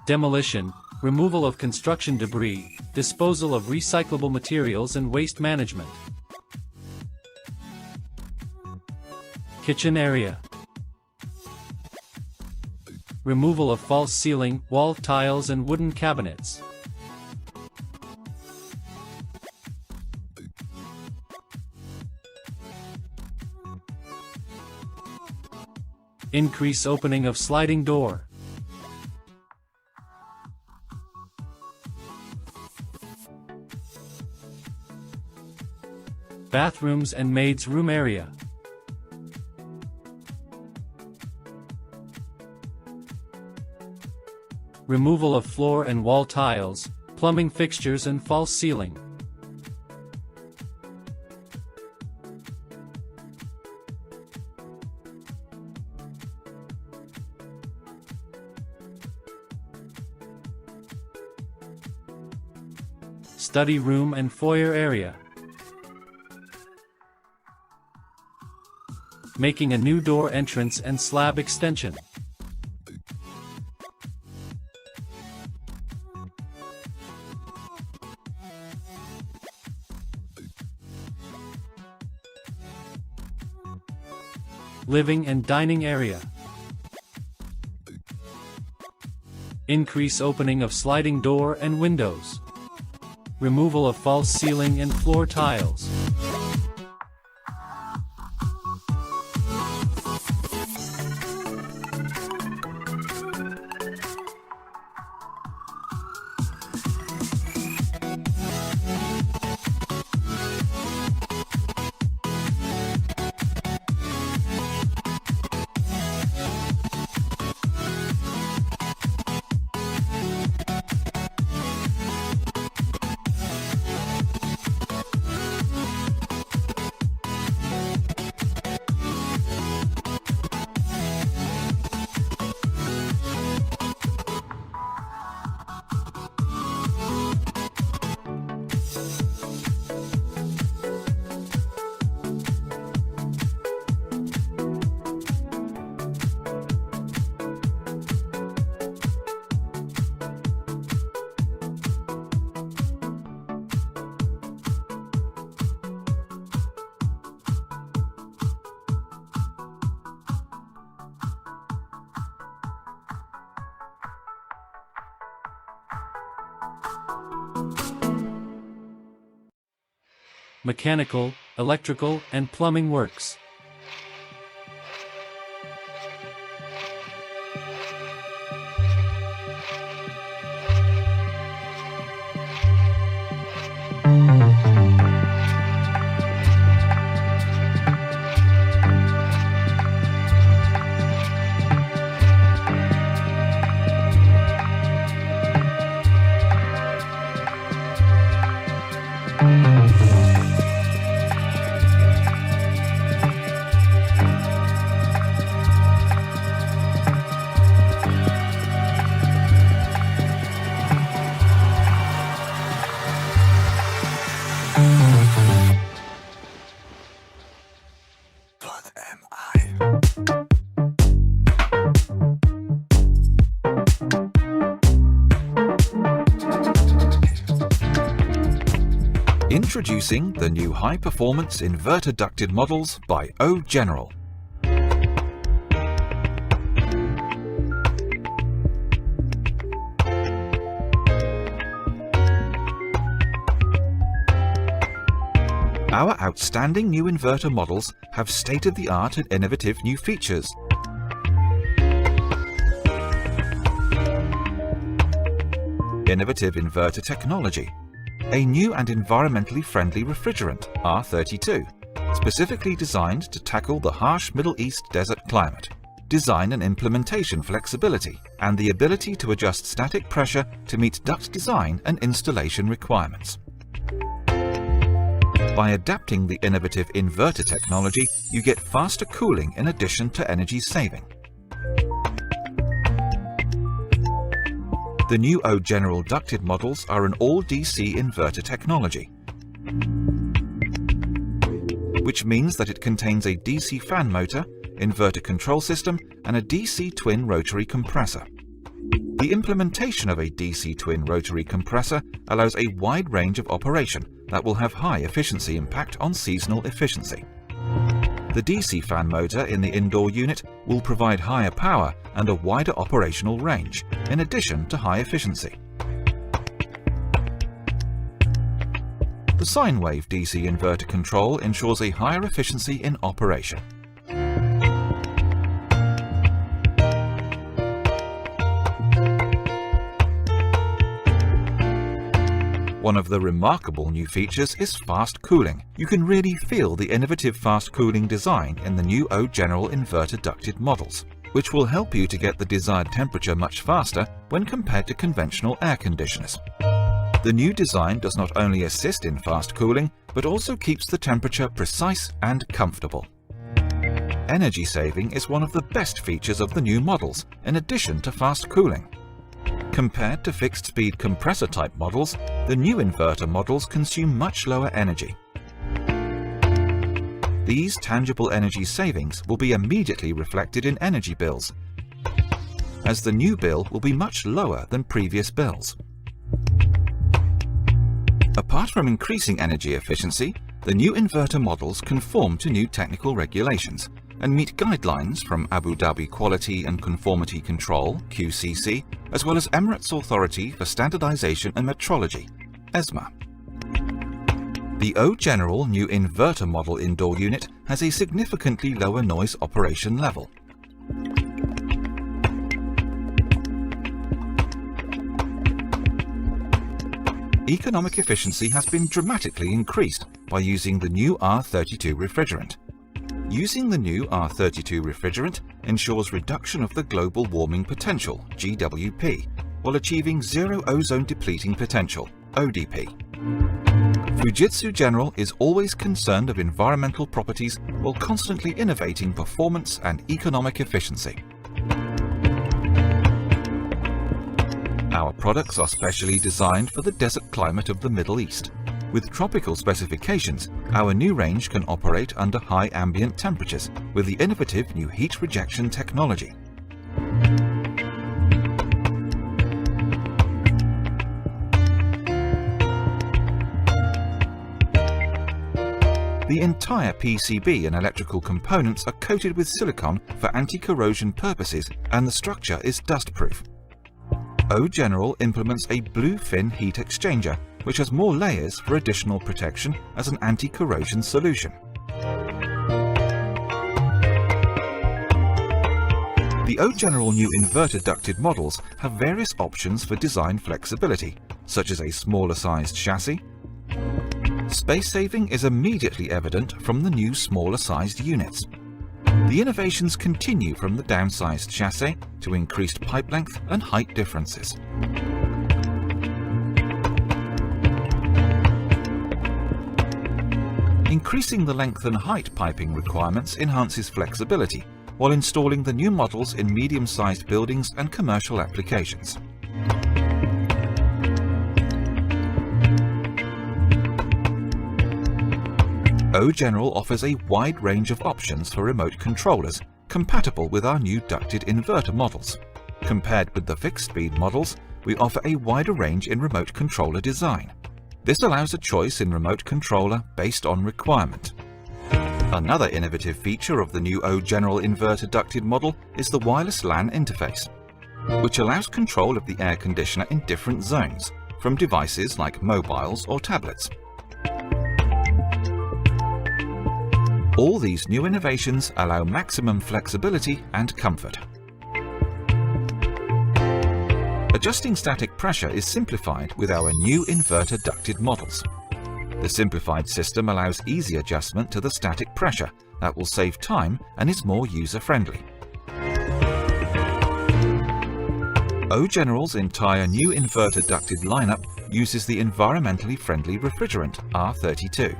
Demolition, removal of construction debris, disposal of recyclable materials and waste management. Kitchen area. Removal of false ceiling, wall tiles and wooden cabinets. Increase opening of sliding door. Bathrooms and maids' room area. Removal of floor and wall tiles, plumbing fixtures and false ceiling. Study room and foyer area. Making a new door entrance and slab extension. Living and dining area. Increase opening of sliding door and windows. Removal of false ceiling and floor tiles. Mechanical, electrical, and plumbing works. Introducing the new high-performance inverter ducted models by General. Our outstanding new inverter models have state-of-the-art and innovative new features. Innovative inverter technology. A new and environmentally friendly refrigerant, R32, specifically designed to tackle the harsh Middle East desert climate. Design and implementation flexibility, and the ability to adjust static pressure to meet duct design and installation requirements. By adapting the innovative inverter technology, you get faster cooling in addition to energy saving. The new General ducted models are an all-DC inverter technology, which means that it contains a DC fan motor, inverter control system, and a DC twin rotary compressor. The implementation of a DC twin rotary compressor allows a wide range of operation that will have high efficiency impact on seasonal efficiency. The DC fan motor in the indoor unit will provide higher power and a wider operational range, in addition to high efficiency. The sine wave DC inverter control ensures a higher efficiency in operation. One of the remarkable new features is fast cooling. You can really feel the innovative fast cooling design in the new O-General inverter ducted models, which will help you to get the desired temperature much faster when compared to conventional air conditioners. The new design does not only assist in fast cooling, but also keeps the temperature precise and comfortable. Energy saving is one of the best features of the new models, in addition to fast cooling. Compared to fixed-speed compressor-type models, the new inverter models consume much lower energy. These tangible energy savings will be immediately reflected in energy bills, as the new bill will be much lower than previous bills. Apart from increasing energy efficiency, the new inverter models conform to new technical regulations and meet guidelines from Abu Dhabi Quality and Conformity Control (QCC), as well as Emirates Authority for Standardization and Metrology (ESMA). The O-General new inverter model indoor unit has a significantly lower noise operation level. Economic efficiency has been dramatically increased by using the new R32 refrigerant. Using the new R32 refrigerant ensures reduction of the global warming potential, GWP, while achieving zero ozone depleting potential, ODP. Fujitsu General is always concerned of environmental properties while constantly innovating performance and economic efficiency. Our products are specially designed for the desert climate of the Middle East. With tropical specifications, our new range can operate under high ambient temperatures with the innovative new heat rejection technology. The entire PCB and electrical components are coated with silicone for anti-corrosion purposes, and the structure is dustproof. O-General implements a blue fin heat exchanger, which has more layers for additional protection as an anti-corrosion solution. The O-General new inverter ducted models have various options for design flexibility, such as a smaller sized chassis. Space saving is immediately evident from the new smaller sized units. The innovations continue from the downsized chassis to increased pipe length and height differences. Increasing the length and height piping requirements enhances flexibility, while installing the new models in medium-sized buildings and commercial applications. O-General offers a wide range of options for remote controllers, compatible with our new ducted inverter models. Compared with the fixed-speed models, we offer a wider range in remote controller design. This allows a choice in remote controller based on requirement. Another innovative feature of the new O-General inverter ducted model is the wireless LAN interface, which allows control of the air conditioner in different zones, from devices like mobiles or tablets. All these new innovations allow maximum flexibility and comfort. Adjusting static pressure is simplified with our new inverter ducted models. The simplified system allows easy adjustment to the static pressure that will save time and is more user-friendly. O-General's entire new inverter ducted lineup uses the environmentally friendly refrigerant R32.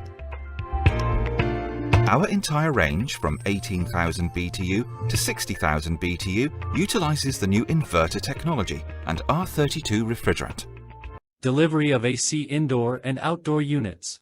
Our entire range from 18,000 BTU to 60,000 BTU utilizes the new inverter technology and R32 refrigerant. Delivery of AC indoor and outdoor units.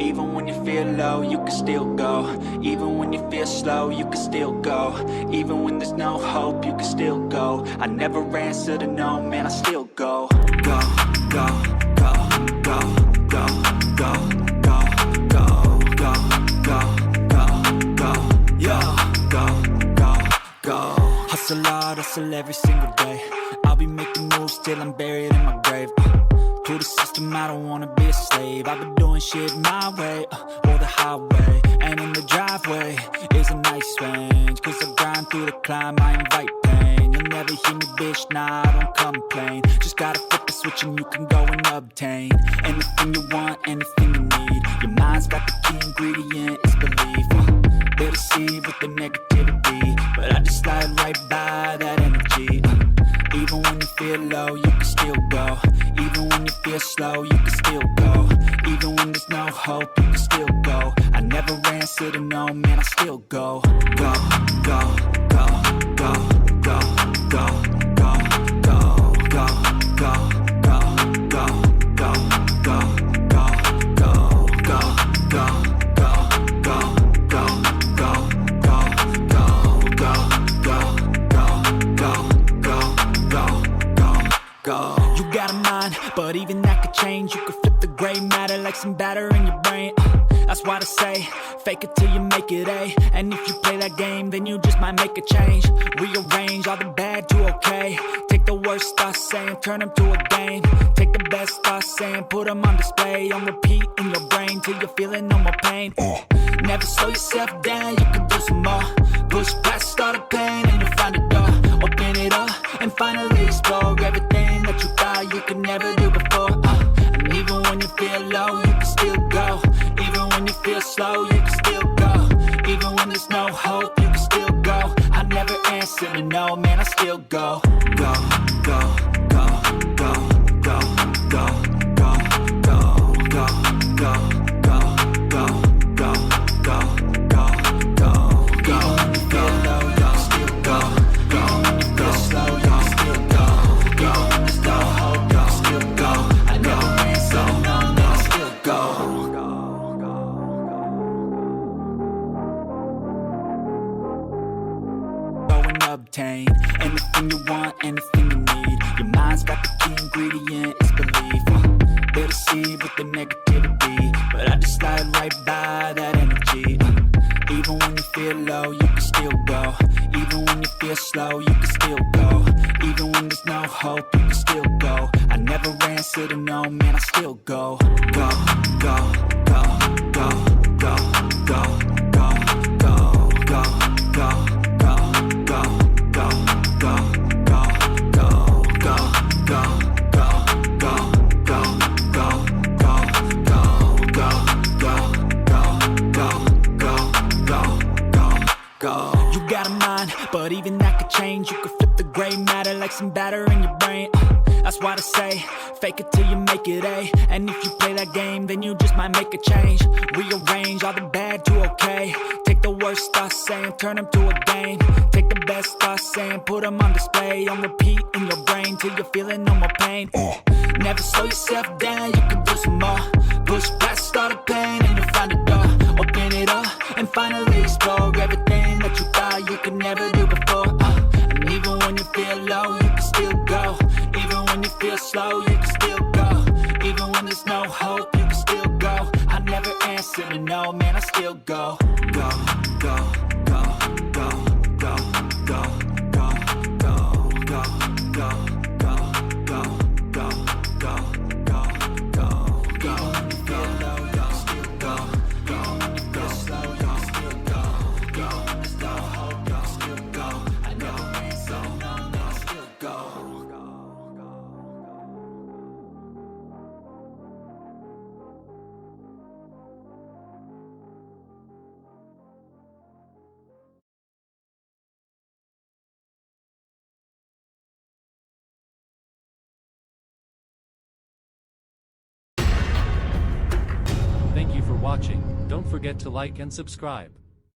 Even when you feel low, you can still go. Even when you feel slow, you can still go. Even when there's no hope, you can still go. I never answer to no, man, I still go. Go, go, go, go, go, go, go, go, go, go, go, go, yo, go, go, go. Hustle hard, hustle every single day. I'll be making moves till I'm buried in my grave. To the system, I don't wanna be a slave. I've been doing shit my way, or the highway. And in the driveway is a nice range. Cause I grind through the climb, I invite pain. You'll never hear me, bitch, nah, I don't complain. Just gotta flip the switch and you can go and obtain anything you want, anything you need. Your mind's got the key ingredient, it's belief. They deceive with the negativity, but I just slide right by that energy. Even when you feel low, you can still go. Even when you feel slow, you can still go. Even when there's no hope, you can still go. I never answer to no, man, I still go. Go, go, go, go, go, go, go, go, go, go, go, go, go, go, go, go, go, go. You got a mind, but even that could change. You could flip the gray matter like some batter in your brain. That's why I say, fake it till you make it A. And if you play that game, then you just might make a change. Rearrange all the bad to okay. Take the worst thoughts saying, turn them to a game. Take the best thoughts saying, put them on display. On repeat in your brain till you're feeling no more pain. Never slow yourself down, you can do some more. Push past all the pain and you'll find a door. Open it up and finally explore everything that you thought you could never do before. And even when you feel low, you can still go. Even when you feel slow, you can still go. Even when there's no hope, you can still go. I never answer to no, man, I still go. Go, go, go, go, go, go, go, go, go. anything you need. Your mind's got the key ingredient, it's belief. They'll deceive with the negativity, but I just slide right by that energy. Even when you feel low, you can still go. Even when you feel slow, you can still go. Even when there's no hope, you can still go. I never answer to no, man, I still go. Go, go, go, go, go, go, go, go, go, go, go, go, go, go, go, go, go, go. You got a mind, but even that could change. You could flip the gray matter like some batter in your brain. That's why I say, fake it till you make it A. And if you play that game, then you just might make a change. Rearrange all the bad to okay. Take the worst thoughts saying, turn them to a game. Take the best thoughts saying, put them on display. On repeat in your brain till you're feeling no more pain. Never slow yourself down, you can do some more. Push past all the pain and you'll find a door. Open it up and finally explore everything that you thought you could never do before. And even when you feel low, you can still go. Even when you feel slow, you can still go. Even when there's no hope, you can still go. I never answer to no, man, I still go. Go, go, go, go, go, go, go, go, go, go, go, go, go, go, go, go, go. When you feel low, you can still go. Go, when you feel slow, you can still go. Go, when there's no hope, you can still go. I never answer to no, man, I still go. Thank you for watching. Don't forget to like and subscribe.